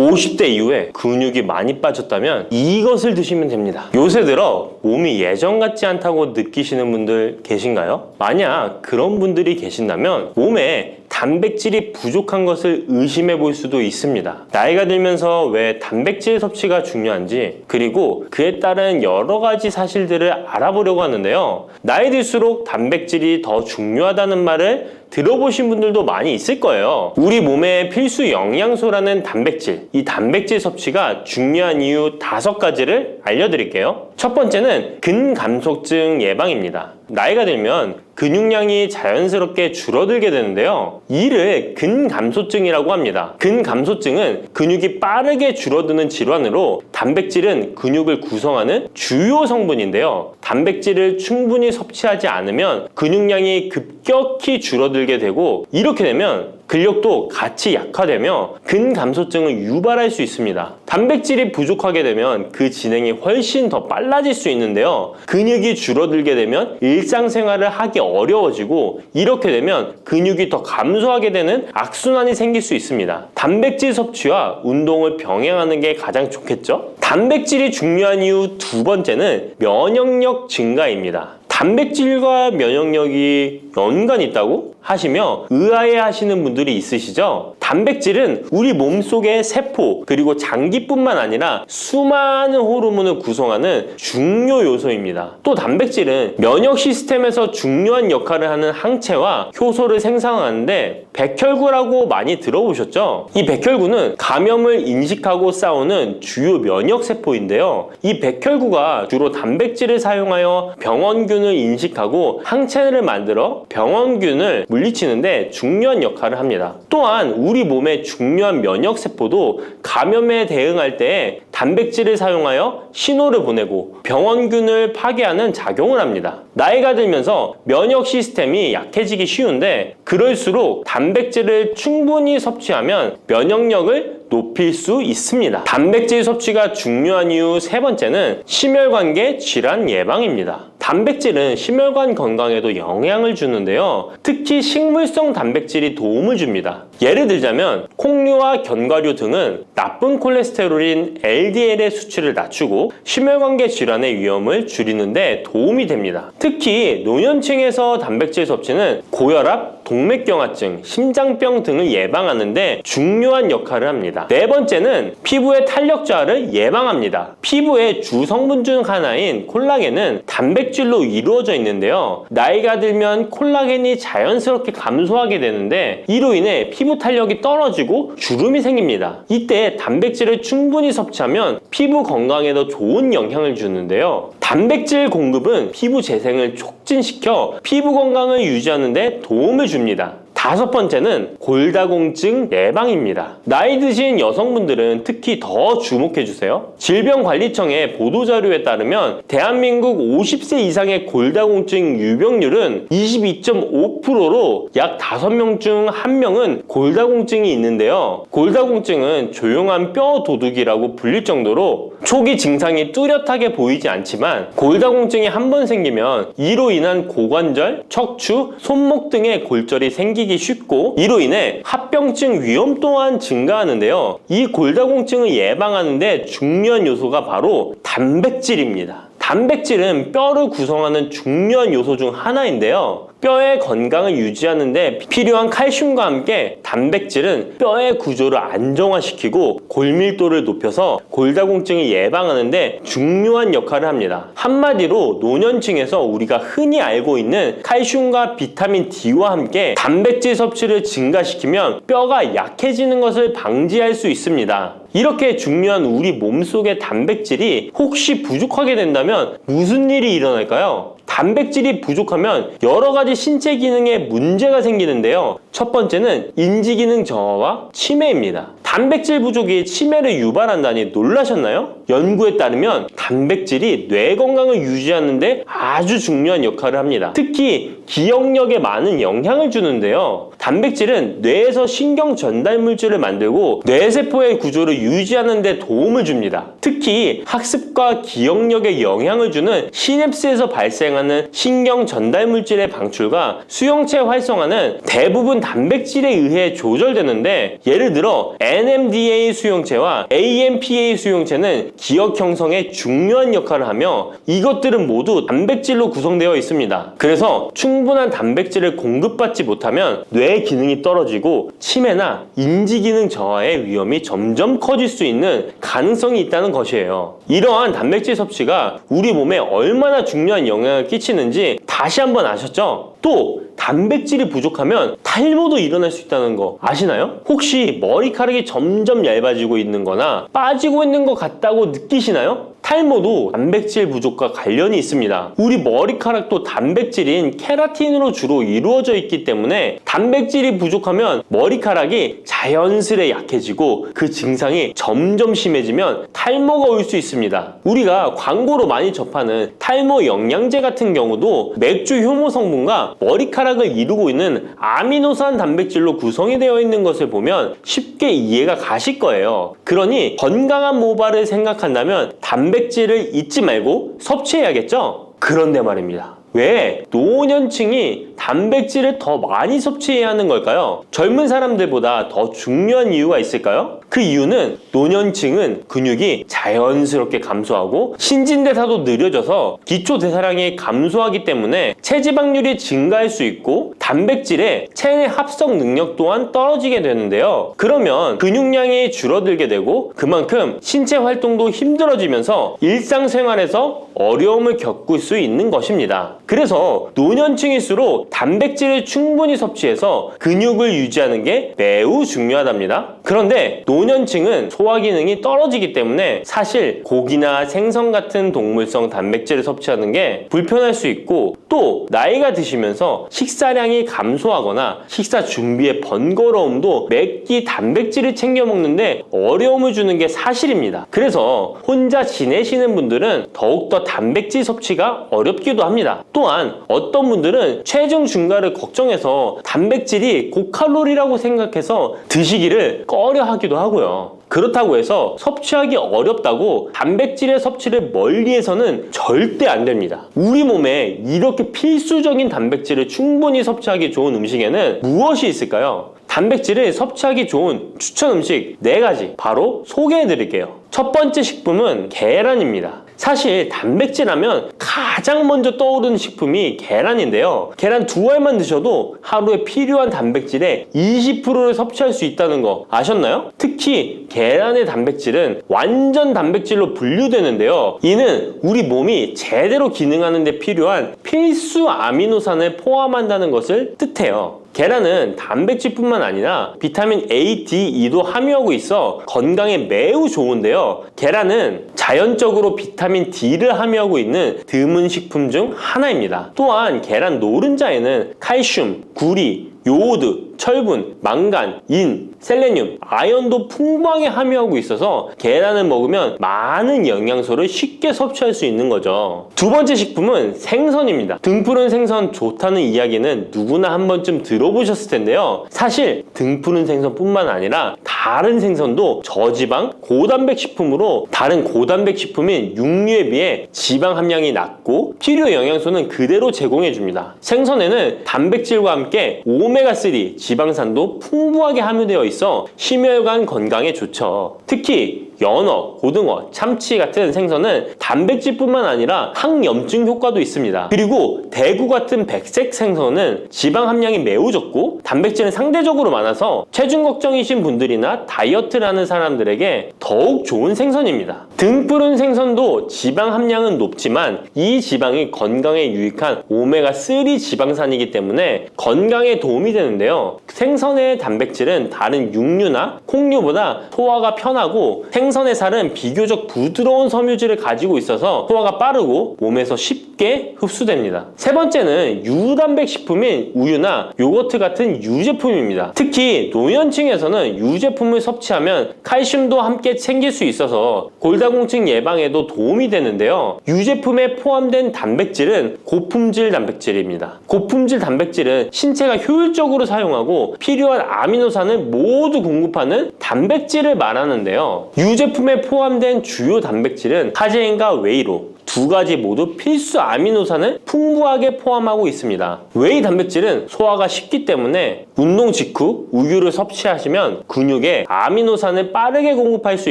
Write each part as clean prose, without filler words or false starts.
50대 이후에 근육이 많이 빠졌다면 이것을 드시면 됩니다. 요새 들어 몸이 예전 같지 않다고 느끼시는 분들 계신가요? 만약 그런 분들이 계신다면 몸에 단백질이 부족한 것을 의심해 볼 수도 있습니다. 나이가 들면서 왜 단백질 섭취가 중요한지, 그리고 그에 따른 여러 가지 사실들을 알아보려고 하는데요. 나이 들수록 단백질이 더 중요하다는 말을 들어보신 분들도 많이 있을 거예요. 우리 몸의 필수 영양소라는 단백질, 이 단백질 섭취가 중요한 이유 5가지를 알려드릴게요. 첫 번째는 근감소증 예방입니다. 나이가 들면 근육량이 자연스럽게 줄어들게 되는데요. 이를 근감소증이라고 합니다. 근감소증은 근육이 빠르게 줄어드는 질환으로 단백질은 근육을 구성하는 주요 성분인데요. 단백질을 충분히 섭취하지 않으면 근육량이 급격히 줄어들게 되고, 이렇게 되면 근력도 같이 약화되며 근감소증을 유발할 수 있습니다. 단백질이 부족하게 되면 그 진행이 훨씬 더 빨라질 수 있는데요. 근육이 줄어들게 되면 일상생활을 하기 어려워지고, 이렇게 되면 근육이 더 감소하게 되는 악순환이 생길 수 있습니다. 단백질 섭취와 운동을 병행하는 게 가장 좋겠죠? 단백질이 중요한 이유 2번째는 면역력 증가입니다. 단백질과 면역력이 연관이 있다고 하시며 의아해 하시는 분들이 있으시죠? 단백질은 우리 몸속의 세포 그리고 장기뿐만 아니라 수많은 호르몬을 구성하는 중요 요소입니다. 또 단백질은 면역 시스템에서 중요한 역할을 하는 항체와 효소를 생성하는데 백혈구라고 많이 들어보셨죠? 이 백혈구는 감염을 인식하고 싸우는 주요 면역 세포인데요. 이 백혈구가 주로 단백질을 사용하여 병원균을 인식하고 항체를 만들어 병원균을 물리치는데 중요한 역할을 합니다. 또한 우리 몸의 중요한 면역 세포도 감염에 대응할 때 단백질을 사용하여 신호를 보내고 병원균을 파괴하는 작용을 합니다. 나이가 들면서 면역 시스템이 약해지기 쉬운데, 그럴수록 단백질을 충분히 섭취하면 면역력을 높일 수 있습니다. 단백질 섭취가 중요한 이유 3번째는 심혈관계 질환 예방입니다. 단백질은 심혈관 건강에도 영향을 주는데요. 특히 식물성 단백질이 도움을 줍니다. 예를 들자면 콩류와 견과류 등은 나쁜 콜레스테롤인 LDL의 수치를 낮추고 심혈관계 질환의 위험을 줄이는데 도움이 됩니다. 특히 노년층에서 단백질 섭취는 고혈압, 동맥경화증, 심장병 등을 예방하는 데 중요한 역할을 합니다. 4번째는 피부의 탄력 저하를 예방합니다. 피부의 주 성분 중 하나인 콜라겐은 단백질로 이루어져 있는데요. 나이가 들면 콜라겐이 자연스럽게 감소하게 되는데, 이로 인해 피부 탄력이 떨어지고 주름이 생깁니다. 이때 단백질을 충분히 섭취하면 피부 건강에도 좋은 영향을 주는데요. 단백질 공급은 피부 재생을 촉진시켜 피부 건강을 유지하는 데 도움을 줍니다. 5번째는 골다공증 예방입니다. 나이 드신 여성분들은 특히 더 주목해주세요. 질병관리청의 보도자료에 따르면 대한민국 50세 이상의 골다공증 유병률은 22.5%로 약 5명 중 1명은 골다공증이 있는데요. 골다공증은 조용한 뼈 도둑이라고 불릴 정도로 초기 증상이 뚜렷하게 보이지 않지만, 골다공증이 한 번 생기면 이로 인한 고관절, 척추, 손목 등의 골절이 생기기 쉽고, 이로 인해 합병증 위험 또한 증가하는데요. 이 골다공증을 예방하는 데 중요한 요소가 바로 단백질입니다. 단백질은 뼈를 구성하는 중요한 요소 중 하나인데요. 뼈의 건강을 유지하는 데 필요한 칼슘과 함께 단백질은 뼈의 구조를 안정화시키고 골밀도를 높여서 골다공증을 예방하는 데 중요한 역할을 합니다. 한마디로 노년층에서 우리가 흔히 알고 있는 칼슘과 비타민 D와 함께 단백질 섭취를 증가시키면 뼈가 약해지는 것을 방지할 수 있습니다. 이렇게 중요한 우리 몸속의 단백질이 혹시 부족하게 된다면 무슨 일이 일어날까요? 단백질이 부족하면 여러 가지 신체 기능에 문제가 생기는데요. 첫 번째는 인지 기능 저하와 치매입니다. 단백질 부족이 치매를 유발한다니 놀라셨나요? 연구에 따르면 단백질이 뇌 건강을 유지하는 데 아주 중요한 역할을 합니다. 특히 기억력에 많은 영향을 주는데요. 단백질은 뇌에서 신경 전달 물질을 만들고 뇌세포의 구조를 유지하는 데 도움을 줍니다. 특히 학습과 기억력에 영향을 주는 시냅스에서 발생하는 신경 전달 물질의 방출과 수용체 활성화는 대부분 단백질에 의해 조절되는데, 예를 들어 NMDA 수용체와 AMPA 수용체는 기억 형성에 중요한 역할을 하며 이것들은 모두 단백질로 구성되어 있습니다. 그래서 충분한 단백질을 공급받지 못하면 뇌 기능이 떨어지고 치매나 인지 기능 저하의 위험이 점점 커질 수 있는 가능성이 있다는 것이에요. 이러한 단백질 섭취가 우리 몸에 얼마나 중요한 영향을 끼치는지 다시 한번 아셨죠? 또 단백질이 부족하면 탈모도 일어날 수 있다는 거 아시나요? 혹시 머리카락이 점점 얇아지고 있는 거나 빠지고 있는 것 같다고 느끼시나요? 탈모도 단백질 부족과 관련이 있습니다. 우리 머리카락도 단백질인 케라틴으로 주로 이루어져 있기 때문에 단백질이 부족하면 머리카락이 자연스레 약해지고 그 증상이 점점 심해지면 탈모가 올 수 있습니다. 우리가 광고로 많이 접하는 탈모 영양제 같은 경우도 맥주 효모 성분과 머리카락을 이루고 있는 아미노산 단백질로 구성이 되어 있는 것을 보면 쉽게 이해가 가실 거예요. 그러니 건강한 모발을 생각한다면 단백질을 잊지 말고 섭취해야겠죠? 그런데 말입니다. 왜 노년층이 단백질을 더 많이 섭취해야 하는 걸까요? 젊은 사람들보다 더 중요한 이유가 있을까요? 그 이유는 노년층은 근육이 자연스럽게 감소하고 신진대사도 느려져서 기초대사량이 감소하기 때문에 체지방률이 증가할 수 있고 단백질의 체내 합성 능력 또한 떨어지게 되는데요. 그러면 근육량이 줄어들게 되고 그만큼 신체 활동도 힘들어지면서 일상생활에서 어려움을 겪을 수 있는 것입니다. 그래서 노년층일수록 단백질을 충분히 섭취해서 근육을 유지하는 게 매우 중요하답니다. 그런데 노년층은 소화 기능이 떨어지기 때문에 사실 고기나 생선 같은 동물성 단백질을 섭취하는 게 불편할 수 있고 또 나이가 드시면서 식사량이 감소하거나 식사 준비의 번거로움도 매 끼 단백질을 챙겨 먹는데 어려움을 주는 게 사실입니다. 그래서 혼자 지내시는 분들은 더욱더 단백질 섭취가 어렵기도 합니다. 또한 어떤 분들은 체중 증가를 걱정해서 단백질이 고칼로리라고 생각해서 드시기를 꺼려 하기도 하고요. 그렇다고 해서 섭취하기 어렵다고 단백질의 섭취를 멀리해서는 절대 안 됩니다. 우리 몸에 이렇게 필수적인 단백질을 충분히 섭취하기 좋은 음식에는 무엇이 있을까요? 단백질을 섭취하기 좋은 추천 음식 4가지 바로 소개해 드릴게요. 첫 번째 식품은 계란입니다. 사실 단백질 하면 가장 먼저 떠오르는 식품이 계란인데요. 계란 2알만 드셔도 하루에 필요한 단백질의 20%를 섭취할 수 있다는 거 아셨나요? 특히 계란의 단백질은 완전 단백질로 분류되는데요. 이는 우리 몸이 제대로 기능하는 데 필요한 필수 아미노산을 포함한다는 것을 뜻해요. 계란은 단백질뿐만 아니라 비타민 A, D, E도 함유하고 있어 건강에 매우 좋은데요. 계란은 자연적으로 비타민 D를 함유하고 있는 드문 식품 중 하나입니다. 또한 계란 노른자에는 칼슘, 구리, 요오드, 철분, 망간, 인, 셀레늄, 아연도 풍부하게 함유하고 있어서 계란을 먹으면 많은 영양소를 쉽게 섭취할 수 있는 거죠. 두 번째 식품은 생선입니다. 등푸른 생선 좋다는 이야기는 누구나 한 번쯤 들어보셨을 텐데요. 사실 등푸른 생선뿐만 아니라 다른 생선도 저지방, 고단백 식품으로 다른 고단백 식품인 육류에 비해 지방 함량이 낮고 필요 영양소는 그대로 제공해줍니다. 생선에는 단백질과 함께 오메가3, 지방산도 풍부하게 함유되어 있어 심혈관 건강에 좋죠. 특히 연어, 고등어, 참치 같은 생선은 단백질뿐만 아니라 항염증 효과도 있습니다. 그리고 대구 같은 백색 생선은 지방 함량이 매우 적고 단백질은 상대적으로 많아서 체중 걱정이신 분들이나 다이어트를 하는 사람들에게 더욱 좋은 생선입니다. 등푸른 생선도 지방 함량은 높지만 이 지방이 건강에 유익한 오메가3 지방산이기 때문에 건강에 도움이 되는데요. 생선의 단백질은 다른 육류나 콩류보다 소화가 편하고 생선의 살은 비교적 부드러운 섬유질을 가지고 있어서 소화가 빠르고 몸에서 쉽게 흡수됩니다. 세 번째는 유단백 식품인 우유나 요거트 같은 유제품입니다. 특히 노년층에서는 유제품을 섭취하면 칼슘도 함께 챙길 수 있어서 골다공증 예방에도 도움이 되는데요. 유제품에 포함된 단백질은 고품질 단백질입니다. 고품질 단백질은 신체가 효율적으로 사용하고 필요한 아미노산을 모두 공급하는 단백질을 말하는데요. 유제품에 포함된 주요 단백질은 카제인과 웨이로 2가지 모두 필수 아미노산을 풍부하게 포함하고 있습니다. 웨이 단백질은 소화가 쉽기 때문에 운동 직후 우유를 섭취하시면 근육에 아미노산을 빠르게 공급할 수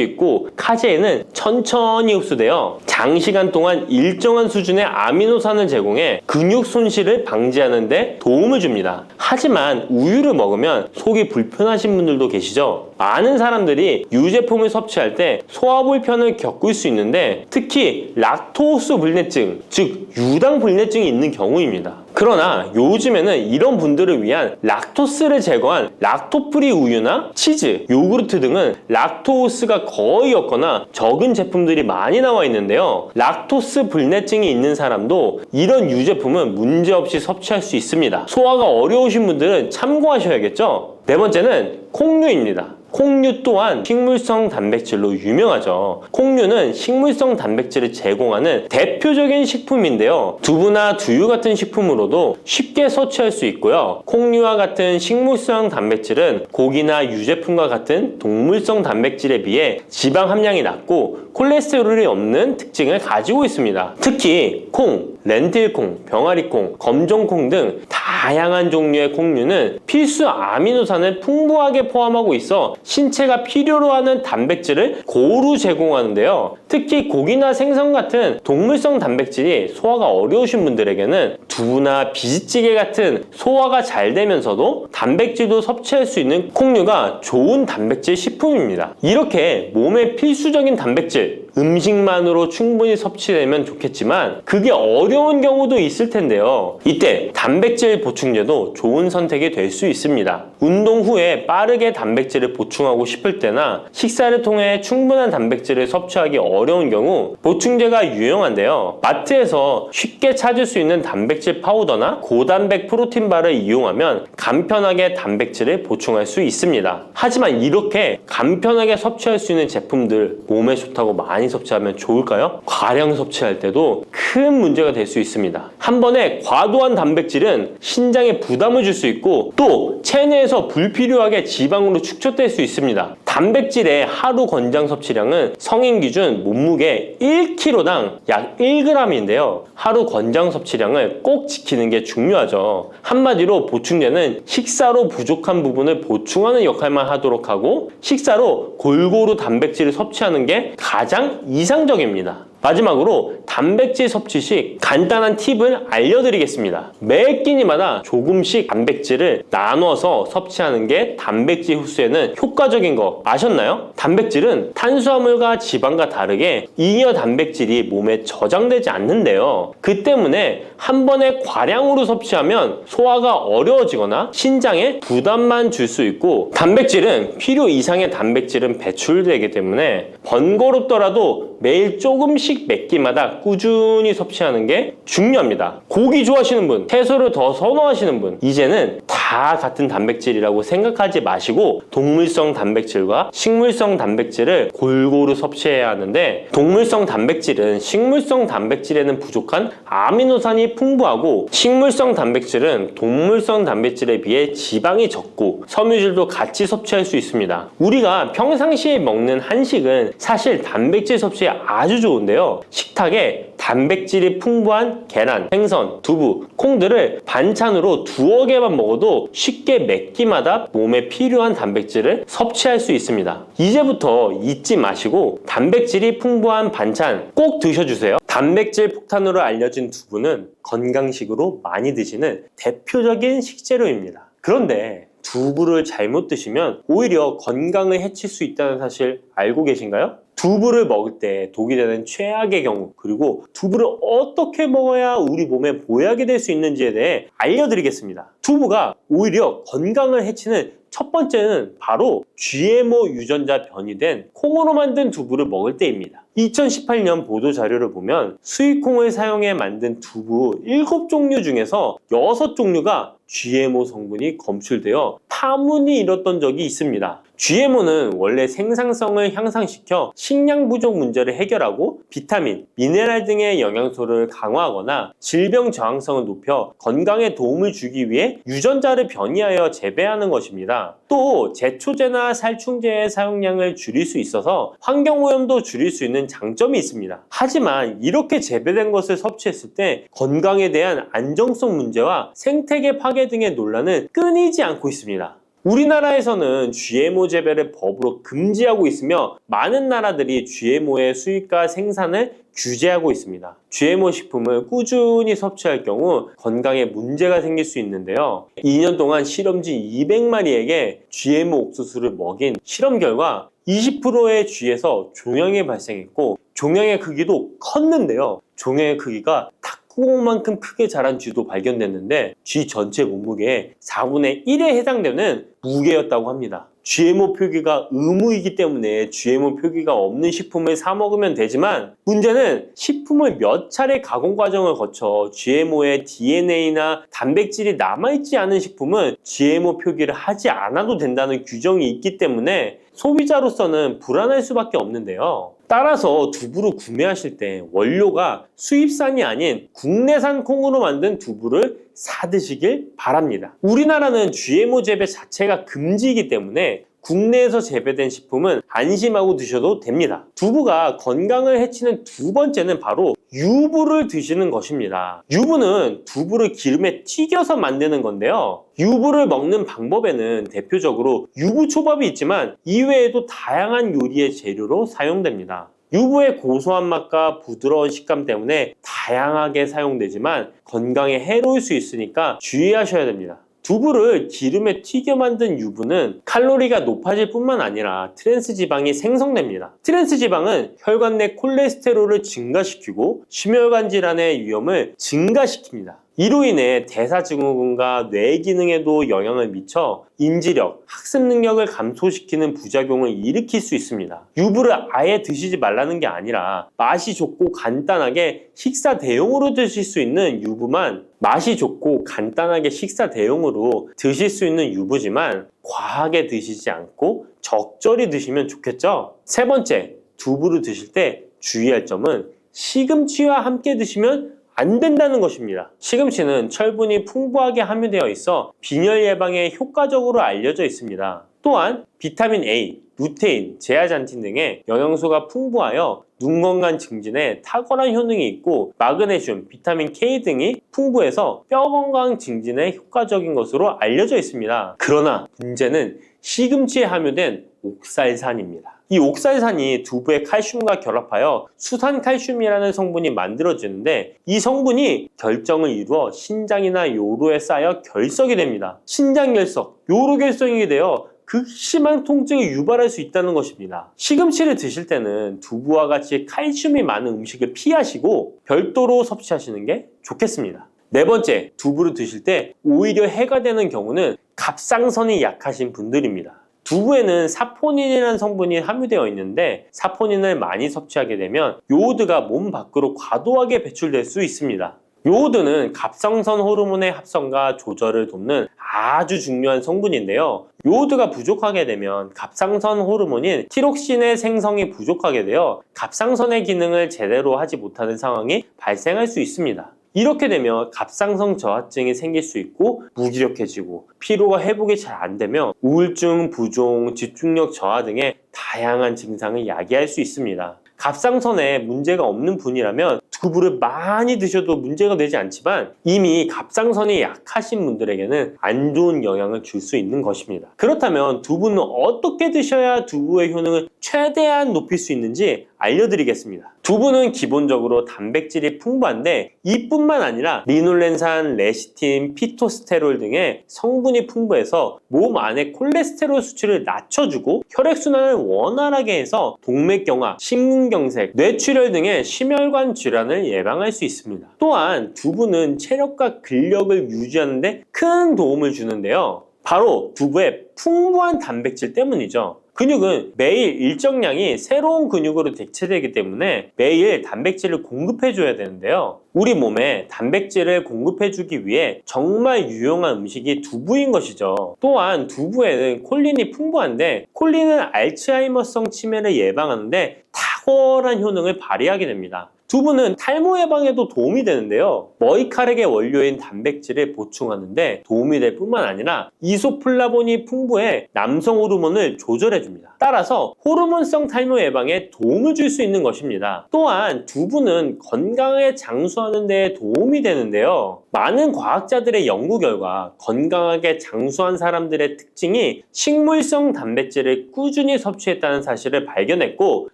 있고 카제인은 천천히 흡수되어 장시간 동안 일정한 수준의 아미노산을 제공해 근육 손실을 방지하는 데 도움을 줍니다. 하지만 우유를 먹으면 속이 불편하신 분들도 계시죠? 많은 사람들이 유제품을 섭취할 때 소화 불편을 겪을 수 있는데 특히 락토스 불내증, 즉 유당 불내증이 있는 경우입니다. 그러나 요즘에는 이런 분들을 위한 락토스를 제거한 락토프리 우유나 치즈, 요구르트 등은 락토스가 거의 없거나 적은 제품들이 많이 나와 있는데요. 락토스 불내증이 있는 사람도 이런 유제품은 문제없이 섭취할 수 있습니다. 소화가 어려우신 분들은 참고하셔야겠죠? 네 번째는 콩류입니다. 콩류 또한 식물성 단백질로 유명하죠. 콩류는 식물성 단백질을 제공하는 대표적인 식품인데요. 두부나 두유 같은 식품으로도 쉽게 섭취할 수 있고요. 콩류와 같은 식물성 단백질은 고기나 유제품과 같은 동물성 단백질에 비해 지방 함량이 낮고 콜레스테롤이 없는 특징을 가지고 있습니다. 특히 콩, 렌틸콩, 병아리콩, 검정콩 등 다양한 종류의 콩류는 필수 아미노산을 풍부하게 포함하고 있어 신체가 필요로 하는 단백질을 고루 제공하는데요. 특히 고기나 생선 같은 동물성 단백질이 소화가 어려우신 분들에게는 두부나 비지찌개 같은 소화가 잘 되면서도 단백질도 섭취할 수 있는 콩류가 좋은 단백질 식품입니다. 이렇게 몸에 필수적인 단백질, 음식만으로 충분히 섭취되면 좋겠지만 그게 어려운 경우도 있을 텐데요. 이때 단백질 보충제도 좋은 선택이 될 수 있습니다. 운동 후에 빠르게 단백질을 보충하고 싶을 때나 식사를 통해 충분한 단백질을 섭취하기 어려운 경우 보충제가 유용한데요. 마트에서 쉽게 찾을 수 있는 단백질 파우더나 고단백 프로틴바를 이용하면 간편하게 단백질을 보충할 수 있습니다. 하지만 이렇게 간편하게 섭취할 수 있는 제품들 몸에 좋다고 많이 섭취하면 좋을까요? 과량 섭취할 때도 큰 문제가 될 수 있습니다. 한 번에 과도한 단백질은 신장에 부담을 줄 수 있고 또 체내에서 불필요하게 지방으로 축적될 수 있습니다. 단백질의 하루 권장 섭취량은 성인 기준 몸무게 1kg당 약 1g인데요. 하루 권장 섭취량을 꼭 지키는 게 중요하죠. 한마디로 보충제는 식사로 부족한 부분을 보충하는 역할만 하도록 하고 식사로 골고루 단백질을 섭취하는 게 가장 이상적입니다. 마지막으로 단백질 섭취 시 간단한 팁을 알려드리겠습니다. 매 끼니마다 조금씩 단백질을 나눠서 섭취하는 게 단백질 흡수에는 효과적인 거 아셨나요? 단백질은 탄수화물과 지방과 다르게 잉여 단백질이 몸에 저장되지 않는데요. 그 때문에 한 번에 과량으로 섭취하면 소화가 어려워지거나 신장에 부담만 줄 수 있고 단백질은 필요 이상의 단백질은 배출되기 때문에 번거롭더라도 매일 조금씩 몇 끼마다 꾸준히 섭취하는 게 중요합니다. 고기 좋아하시는 분, 채소를 더 선호하시는 분, 이제는 다 같은 단백질이라고 생각하지 마시고 동물성 단백질과 식물성 단백질을 골고루 섭취해야 하는데 동물성 단백질은 식물성 단백질에는 부족한 아미노산이 풍부하고 식물성 단백질은 동물성 단백질에 비해 지방이 적고 섬유질도 같이 섭취할 수 있습니다. 우리가 평상시에 먹는 한식은 사실 단백질 섭취에 아주 좋은데요. 식탁에 단백질이 풍부한 계란, 생선, 두부, 콩들을 반찬으로 두어 개만 먹어도 쉽게 몇 끼마다 몸에 필요한 단백질을 섭취할 수 있습니다. 이제부터 잊지 마시고 단백질이 풍부한 반찬 꼭 드셔주세요. 단백질 폭탄으로 알려진 두부는 건강식으로 많이 드시는 대표적인 식재료입니다. 그런데 두부를 잘못 드시면 오히려 건강을 해칠 수 있다는 사실 알고 계신가요? 두부를 먹을 때 독이 되는 최악의 경우 그리고 두부를 어떻게 먹어야 우리 몸에 보약이 될 수 있는지에 대해 알려드리겠습니다. 두부가 오히려 건강을 해치는 첫 번째는 바로 GMO 유전자 변이된 콩으로 만든 두부를 먹을 때입니다. 2018년 보도자료를 보면 수입콩을 사용해 만든 두부 7종류 중에서 6종류가 GMO 성분이 검출되어 파문이 일었던 적이 있습니다. GMO는 원래 생산성을 향상시켜 식량 부족 문제를 해결하고 비타민, 미네랄 등의 영양소를 강화하거나 질병 저항성을 높여 건강에 도움을 주기 위해 유전자를 변이하여 재배하는 것입니다. 또 제초제나 살충제의 사용량을 줄일 수 있어서 환경오염도 줄일 수 있는 장점이 있습니다. 하지만 이렇게 재배된 것을 섭취했을 때 건강에 대한 안정성 문제와 생태계 파괴 등의 논란은 끊이지 않고 있습니다. 우리나라에서는 GMO 재배를 법으로 금지하고 있으며 많은 나라들이 GMO의 수입과 생산을 규제하고 있습니다. GMO 식품을 꾸준히 섭취할 경우 건강에 문제가 생길 수 있는데요. 2년 동안 실험지 200마리에게 GMO 옥수수를 먹인 실험 결과 20%의 쥐에서 종양이 발생했고 종양의 크기도 컸는데요. 종양의 크기가 탁구공만큼 크게 자란 쥐도 발견됐는데 쥐 전체 몸무게의 4분의 1에 해당되는 무게였다고 합니다. GMO 표기가 의무이기 때문에 GMO 표기가 없는 식품을 사 먹으면 되지만 문제는 식품을 몇 차례 가공 과정을 거쳐 GMO의 DNA나 단백질이 남아있지 않은 식품은 GMO 표기를 하지 않아도 된다는 규정이 있기 때문에 소비자로서는 불안할 수밖에 없는데요. 따라서 두부를 구매하실 때 원료가 수입산이 아닌 국내산 콩으로 만든 두부를 사 드시길 바랍니다. 우리나라는 GMO 재배 자체가 금지이기 때문에 국내에서 재배된 식품은 안심하고 드셔도 됩니다. 두부가 건강을 해치는 두 번째는 바로 유부를 드시는 것입니다. 유부는 두부를 기름에 튀겨서 만드는 건데요. 유부를 먹는 방법에는 대표적으로 유부초밥이 있지만 이외에도 다양한 요리의 재료로 사용됩니다. 유부의 고소한 맛과 부드러운 식감 때문에 다양하게 사용되지만 건강에 해로울 수 있으니까 주의하셔야 됩니다. 두부를 기름에 튀겨 만든 유부는 칼로리가 높아질 뿐만 아니라 트랜스 지방이 생성됩니다. 트랜스 지방은 혈관 내 콜레스테롤을 증가시키고 심혈관 질환의 위험을 증가시킵니다. 이로 인해 대사증후군과 뇌 기능에도 영향을 미쳐 인지력, 학습 능력을 감소시키는 부작용을 일으킬 수 있습니다. 유부를 아예 드시지 말라는 게 아니라 맛이 좋고 간단하게 식사 대용으로 드실 수 있는 유부만 맛이 좋고 간단하게 식사 대용으로 드실 수 있는 유부지만 과하게 드시지 않고 적절히 드시면 좋겠죠? 세 번째, 두부를 드실 때 주의할 점은 시금치와 함께 드시면 안 된다는 것입니다. 시금치는 철분이 풍부하게 함유되어 있어 빈혈 예방에 효과적으로 알려져 있습니다. 또한 비타민 A, 루테인, 제아잔틴 등의 영양소가 풍부하여 눈 건강 증진에 탁월한 효능이 있고 마그네슘, 비타민 K 등이 풍부해서 뼈 건강 증진에 효과적인 것으로 알려져 있습니다. 그러나 문제는 시금치에 함유된 옥살산입니다. 이 옥살산이 두부의 칼슘과 결합하여 수산칼슘이라는 성분이 만들어지는데 이 성분이 결정을 이루어 신장이나 요로에 쌓여 결석이 됩니다. 신장결석, 요로결석이 되어 극심한 통증을 유발할 수 있다는 것입니다. 시금치를 드실 때는 두부와 같이 칼슘이 많은 음식을 피하시고 별도로 섭취하시는 게 좋겠습니다. 네 번째, 두부를 드실 때 오히려 해가 되는 경우는 갑상선이 약하신 분들입니다. 두부에는 사포닌이라는 성분이 함유되어 있는데 사포닌을 많이 섭취하게 되면 요오드가 몸 밖으로 과도하게 배출될 수 있습니다. 요오드는 갑상선 호르몬의 합성과 조절을 돕는 아주 중요한 성분인데요. 요오드가 부족하게 되면 갑상선 호르몬인 티록신의 생성이 부족하게 되어 갑상선의 기능을 제대로 하지 못하는 상황이 발생할 수 있습니다. 이렇게 되면 갑상선 저하증이 생길 수 있고 무기력해지고 피로가 회복이 잘 안 되면 우울증, 부종, 집중력 저하 등의 다양한 증상을 야기할 수 있습니다. 갑상선에 문제가 없는 분이라면 두부를 많이 드셔도 문제가 되지 않지만 이미 갑상선이 약하신 분들에게는 안 좋은 영향을 줄 수 있는 것입니다. 그렇다면 두부는 어떻게 드셔야 두부의 효능을 최대한 높일 수 있는지 알려드리겠습니다. 두부는 기본적으로 단백질이 풍부한데 이뿐만 아니라 리놀렌산, 레시틴, 피토스테롤 등의 성분이 풍부해서 몸 안의 콜레스테롤 수치를 낮춰주고 혈액순환을 원활하게 해서 동맥경화, 심근경색, 뇌출혈 등의 심혈관 질환을 예방할 수 있습니다. 또한 두부는 체력과 근력을 유지하는 데 큰 도움을 주는데요. 바로 두부의 풍부한 단백질 때문이죠. 근육은 매일 일정량이 새로운 근육으로 대체되기 때문에 매일 단백질을 공급해줘야 되는데요. 우리 몸에 단백질을 공급해주기 위해 정말 유용한 음식이 두부인 것이죠. 또한 두부에는 콜린이 풍부한데 콜린은 알츠하이머성 치매를 예방하는데 탁월한 효능을 발휘하게 됩니다. 두부는 탈모 예방에도 도움이 되는데요. 머리카락의 원료인 단백질을 보충하는데 도움이 될 뿐만 아니라 이소플라본이 풍부해 남성 호르몬을 조절해줍니다. 따라서 호르몬성 탈모 예방에 도움을 줄 수 있는 것입니다. 또한 두부는 건강하게 장수하는 데 도움이 되는데요. 많은 과학자들의 연구 결과 건강하게 장수한 사람들의 특징이 식물성 단백질을 꾸준히 섭취했다는 사실을 발견했고,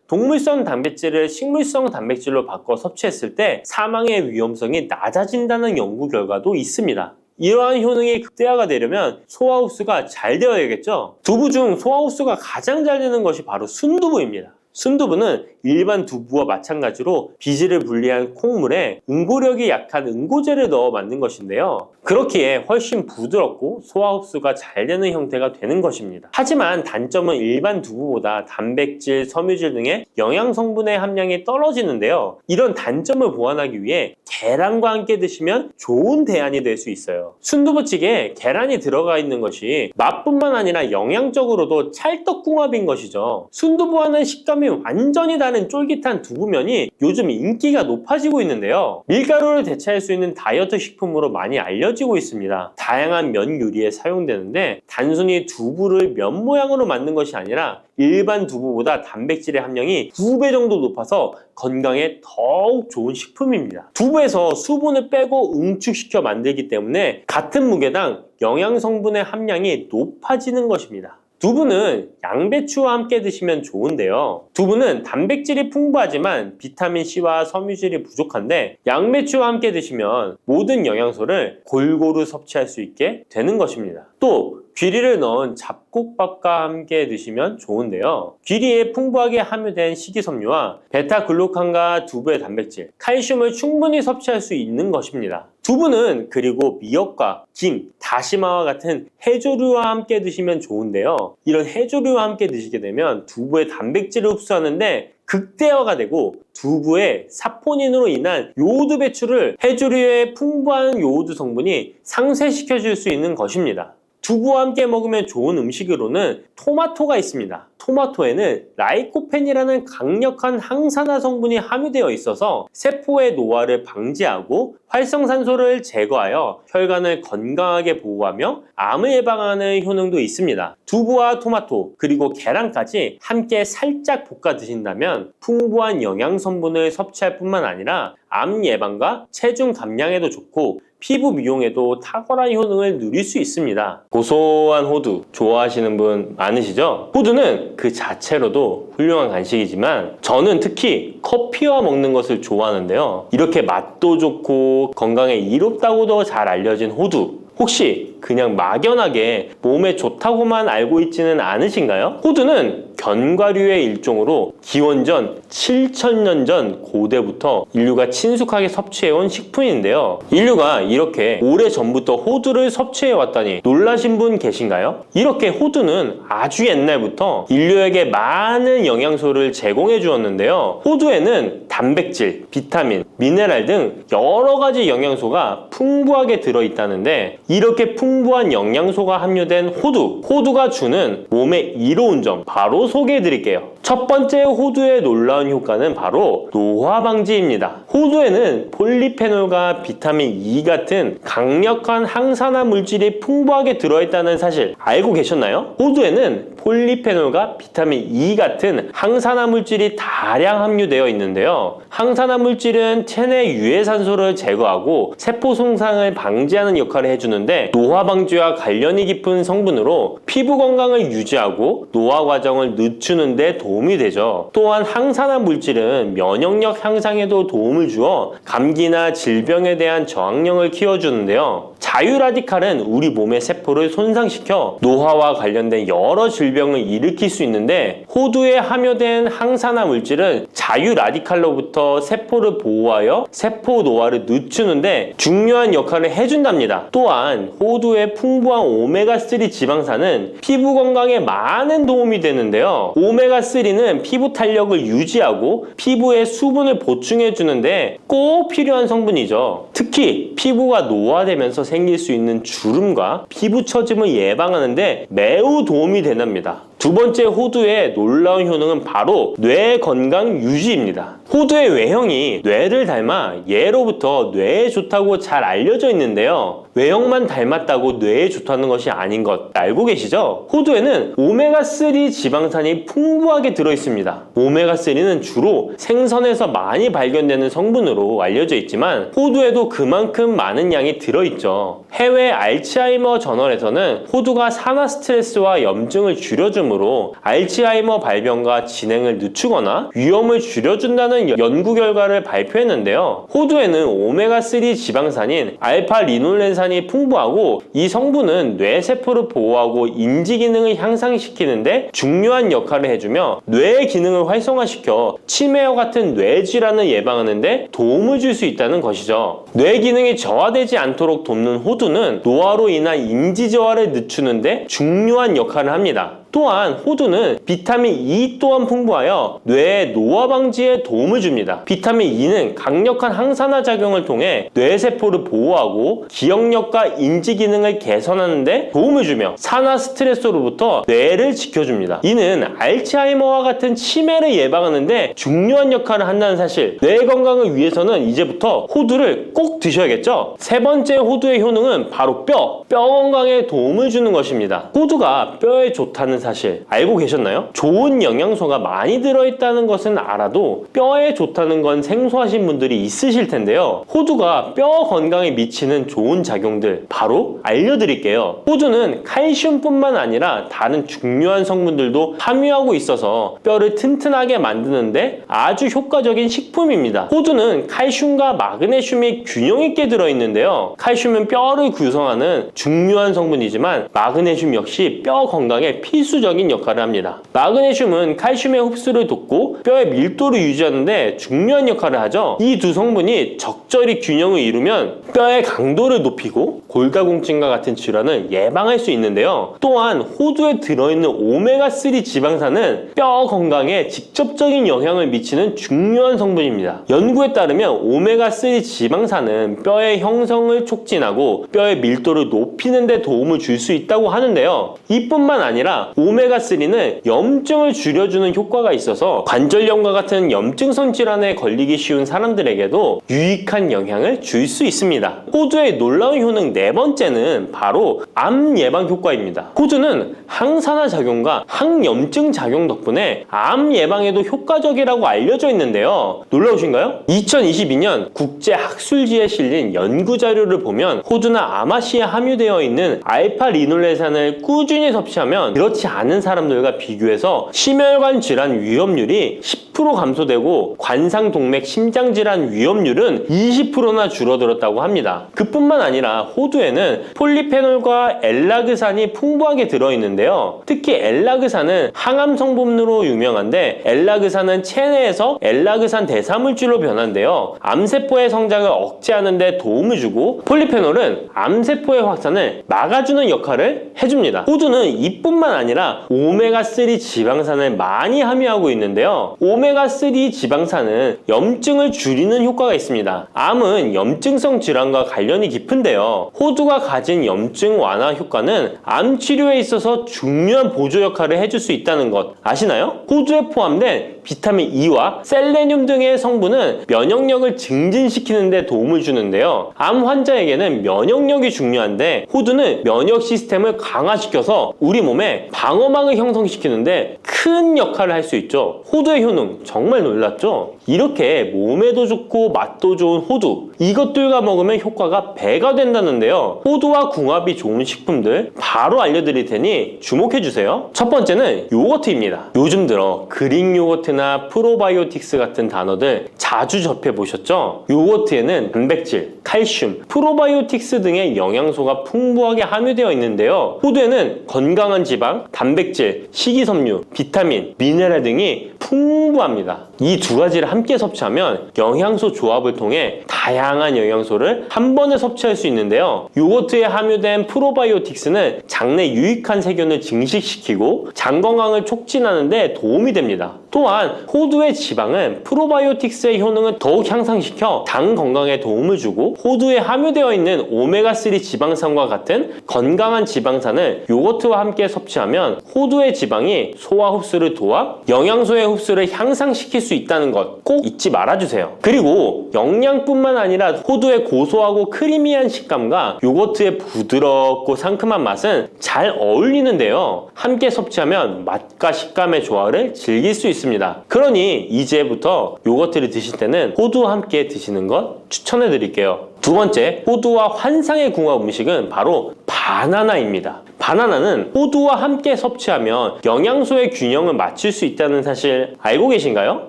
동물성 단백질을 식물성 단백질로 바꿔 섭취했을 때 사망의 위험성이 낮아진다는 연구 결과도 있습니다. 이러한 효능이 극대화가 되려면 소화 흡수가 잘 되어야겠죠. 두부 중 소화 흡수가 가장 잘 되는 것이 바로 순두부입니다. 순두부는 일반 두부와 마찬가지로 비질을 분리한 콩물에 응고력이 약한 응고제를 넣어 만든 것인데요. 그렇기에 훨씬 부드럽고 소화 흡수가 잘 되는 형태가 되는 것입니다. 하지만 단점은 일반 두부보다 단백질, 섬유질 등의 영양 성분의 함량이 떨어지는데요. 이런 단점을 보완하기 위해 계란과 함께 드시면 좋은 대안이 될 수 있어요. 순두부찌개에 계란이 들어가 있는 것이 맛뿐만 아니라 영양적으로도 찰떡궁합인 것이죠. 순두부와는 식감이 완전히 다른 쫄깃한 두부면이 요즘 인기가 높아지고 있는데요. 밀가루를 대체할 수 있는 다이어트 식품으로 많이 알려지고 있습니다. 다양한 면 요리에 사용되는데 단순히 두부를 면 모양으로 만든 것이 아니라 일반 두부보다 단백질의 함량이 2배 정도 높아서 건강에 더욱 좋은 식품입니다. 두부에서 수분을 빼고 응축시켜 만들기 때문에 같은 무게당 영양 성분의 함량이 높아지는 것입니다. 두부는 양배추와 함께 드시면 좋은데요. 두부는 단백질이 풍부하지만 비타민C와 섬유질이 부족한데 양배추와 함께 드시면 모든 영양소를 골고루 섭취할 수 있게 되는 것입니다. 또 귀리를 넣은 잡곡밥과 함께 드시면 좋은데요. 귀리에 풍부하게 함유된 식이섬유와 베타글루칸과 두부의 단백질, 칼슘을 충분히 섭취할 수 있는 것입니다. 두부는 그리고 미역과 김, 다시마와 같은 해조류와 함께 드시면 좋은데요. 이런 해조류와 함께 드시게 되면 두부의 단백질을 흡수하는데 극대화가 되고 두부의 사포닌으로 인한 요오드 배출을 해조류의 풍부한 요오드 성분이 상쇄시켜 줄 수 있는 것입니다. 두부와 함께 먹으면 좋은 음식으로는 토마토가 있습니다. 토마토에는 라이코펜이라는 강력한 항산화 성분이 함유되어 있어서 세포의 노화를 방지하고 활성산소를 제거하여 혈관을 건강하게 보호하며 암을 예방하는 효능도 있습니다. 두부와 토마토 그리고 계란까지 함께 살짝 볶아 드신다면 풍부한 영양 성분을 섭취할 뿐만 아니라 암 예방과 체중 감량에도 좋고 피부 미용에도 탁월한 효능을 누릴 수 있습니다. 고소한 호두 좋아하시는 분 많으시죠? 호두는 그 자체로도 훌륭한 간식이지만 저는 특히 커피와 먹는 것을 좋아하는데요. 이렇게 맛도 좋고 건강에 이롭다고도 잘 알려진 호두, 혹시 그냥 막연하게 몸에 좋다고만 알고 있지는 않으신가요? 호두는 견과류의 일종으로 기원전 7,000년 전 고대부터 인류가 친숙하게 섭취해온 식품인데요. 인류가 이렇게 오래전부터 호두를 섭취해왔다니 놀라신 분 계신가요? 이렇게 호두는 아주 옛날부터 인류에게 많은 영양소를 제공해 주었는데요. 호두에는 단백질, 비타민, 미네랄 등 여러 가지 영양소가 풍부하게 들어있다는데 이렇게 풍부한 영양소가 함유된 호두가 주는 몸에 이로운 점 바로 소개해 드릴게요. 첫 번째 호두의 놀라운 효과는 바로 노화 방지입니다. 호두에는 폴리페놀과 비타민 E 같은 강력한 항산화 물질이 풍부하게 들어있다는 사실 알고 계셨나요? 호두에는 폴리페놀과 비타민 E 같은 항산화 물질이 다량 함유되어 있는데요. 항산화 물질은 체내 유해산소를 제거하고 세포 손상을 방지하는 역할을 해주는데 노화 방지와 관련이 깊은 성분으로 피부 건강을 유지하고 노화 과정을 늦추는 데 도움이 되죠. 또한 항산화 물질은 면역력 향상에도 도움을 주어 감기나 질병에 대한 저항력을 키워주는데요. 자유라디칼은 우리 몸의 세포를 손상시켜 노화와 관련된 여러 질병을 일으킬 수 있는데, 호두에 함유된 항산화 물질은 자유라디칼로부터 세포를 보호하여 세포 노화를 늦추는데 중요한 역할을 해준답니다. 또한 호두에 풍부한 오메가3 지방산은 피부 건강에 많은 도움이 되는데요. 오메가3는 피부 탄력을 유지하고 피부에 수분을 보충해 주는데 꼭 필요한 성분이죠. 특히 피부가 노화되면서 생길 수 있는 주름과 피부 처짐을 예방하는데 매우 도움이 된답니다. 두 번째 호두의 놀라운 효능은 바로 뇌 건강 유지입니다. 호두의 외형이 뇌를 닮아 예로부터 뇌에 좋다고 잘 알려져 있는데요. 외형만 닮았다고 뇌에 좋다는 것이 아닌 것 알고 계시죠? 호두에는 오메가3 지방산이 풍부하게 들어있습니다. 오메가3는 주로 생선에서 많이 발견되는 성분으로 알려져 있지만 호두에도 그만큼 많은 양이 들어있죠. 해외 알츠하이머 저널에서는 호두가 산화 스트레스와 염증을 줄여주므로 알츠하이머 발병과 진행을 늦추거나 위험을 줄여준다는 연구 결과를 발표했는데요. 호두에는 오메가3 지방산인 알파-리놀렌산이 풍부하고 이 성분은 뇌세포를 보호하고 인지 기능을 향상시키는데 중요한 역할을 해주며 뇌의 기능을 활성화시켜 치매와 같은 뇌질환을 예방하는데 도움을 줄 수 있다는 것이죠. 뇌 기능이 저하되지 않도록 돕는 호두는 노화로 인한 인지 저하를 늦추는데 중요한 역할을 합니다. 또한 호두는 비타민 E 또한 풍부하여 뇌의 노화 방지에 도움을 줍니다. 비타민 E는 강력한 항산화 작용을 통해 뇌세포를 보호하고 기억력과 인지 기능을 개선하는 데 도움을 주며 산화 스트레스로부터 뇌를 지켜줍니다. 이는 알츠하이머와 같은 치매를 예방하는 데 중요한 역할을 한다는 사실. 뇌 건강을 위해서는 이제부터 호두를 꼭 드셔야겠죠? 세 번째 호두의 효능은 바로 뼈 건강에 도움을 주는 것입니다. 호두가 뼈에 좋다는 사실 알고 계셨나요? 좋은 영양소가 많이 들어있다는 것은 알아도 뼈에 좋다는 건 생소하신 분들이 있으실 텐데요. 호두가 뼈 건강에 미치는 좋은 작용들 바로 알려드릴게요. 호두는 칼슘뿐만 아니라 다른 중요한 성분들도 함유하고 있어서 뼈를 튼튼하게 만드는데 아주 효과적인 식품입니다. 호두는 칼슘과 마그네슘이 균형 있게 들어있는데요. 칼슘은 뼈를 구성하는 중요한 성분이지만 마그네슘 역시 뼈 건강에 필수적인 역할을 합니다. 마그네슘은 칼슘의 흡수를 돕고 뼈의 밀도를 유지하는데 중요한 역할을 하죠. 이 두 성분이 적절히 균형을 이루면 뼈의 강도를 높이고 골다공증과 같은 질환을 예방할 수 있는데요. 또한 호두에 들어있는 오메가3 지방산은 뼈 건강에 직접적인 영향을 미치는 중요한 성분입니다. 연구에 따르면 오메가3 지방산은 뼈의 형성을 촉진하고 뼈의 밀도를 높이는 데 도움을 줄 수 있다고 하는데요. 이뿐만 아니라 오메가3는 염증을 줄여주는 효과가 있어서 관절염과 같은 염증성 질환에 걸리기 쉬운 사람들에게도 유익한 영향을 줄 수 있습니다. 호두의 놀라운 효능 네 번째는 바로 암 예방 효과입니다. 호두는 항산화 작용과 항염증 작용 덕분에 암 예방에도 효과적이라고 알려져 있는데요. 놀라우신가요? 2022년 국제학술지에 실린 연구 자료를 보면 호두나 아마씨에 함유되어 있는 알파-리놀렌산을 꾸준히 섭취하면 그렇지 않은 사람들과 비교해서 심혈관 질환 위험률이 10% 감소되고 관상동맥 심장질환 위험률은 20%나 줄어들었다고 합니다. 그뿐만 아니라 호두에는 폴리페놀과 엘라그산이 풍부하게 들어있는데요. 특히 엘라그산은 항암 성분으로 유명한데 엘라그산은 체내에서 엘라그산 대사물질로 변한대요. 암세포의 성장을 억제하는 데 도움을 주고 폴리페놀은 암세포의 확산을 막아주는 역할을 해줍니다. 호두는 이뿐만 아니라 오메가3 지방산을 많이 함유하고 있는데요. 오메가3 지방산은 염증을 줄이는 효과가 있습니다. 암은 염증성 질환과 관련이 깊은데요. 호두가 가진 염증 완화 효과는 암 치료에 있어서 중요한 보조 역할을 해줄 수 있다는 것 아시나요? 호두에 포함된 비타민 E와 셀레늄 등의 성분은 면역력을 증진시키는 데 도움을 주는데요. 암 환자에게는 면역력이 중요한데 호두는 면역 시스템을 강화시켜서 우리 몸에 방어막을 형성시키는데 큰 역할을 할 수 있죠. 호두의 효능 여러분 정말 놀랐죠? 이렇게 몸에도 좋고 맛도 좋은 호두, 이것들과 먹으면 효과가 배가 된다는데요. 호두와 궁합이 좋은 식품들 바로 알려드릴 테니 주목해주세요. 첫 번째는 요거트입니다. 요즘 들어 그릭 요거트나 프로바이오틱스 같은 단어들 자주 접해보셨죠? 요거트에는 단백질, 칼슘, 프로바이오틱스 등의 영양소가 풍부하게 함유되어 있는데요. 호두에는 건강한 지방, 단백질, 식이섬유, 비타민, 미네랄 등이 풍부합니다. 이 두 가지를 함께 섭취하면 영양소 조합을 통해 다양한 영양소를 한 번에 섭취할 수 있는데요. 요거트에 함유된 프로바이오틱스는 장내 유익한 세균을 증식시키고 장 건강을 촉진하는 데 도움이 됩니다. 또한 호두의 지방은 프로바이오틱스의 효능을 더욱 향상시켜 장 건강에 도움을 주고 호두에 함유되어 있는 오메가3 지방산과 같은 건강한 지방산을 요거트와 함께 섭취하면 호두의 지방이 소화 흡수를 도와 영양소의 흡수를 향상시킬 수 있다는 것 꼭 잊지 말아주세요. 그리고 영양뿐만 아니라 호두의 고소하고 크리미한 식감과 요거트의 부드럽고 상큼한 맛은 잘 어울리는데요. 함께 섭취하면 맛과 식감의 조화를 즐길 수 있습니다. 그러니 이제부터 요거트를 드실 때는 호두와 함께 드시는 것 추천해 드릴게요. 두 번째, 호두와 환상의 궁합 음식은 바로 바나나입니다. 바나나는 호두와 함께 섭취하면 영양소의 균형을 맞출 수 있다는 사실 알고 계신가요?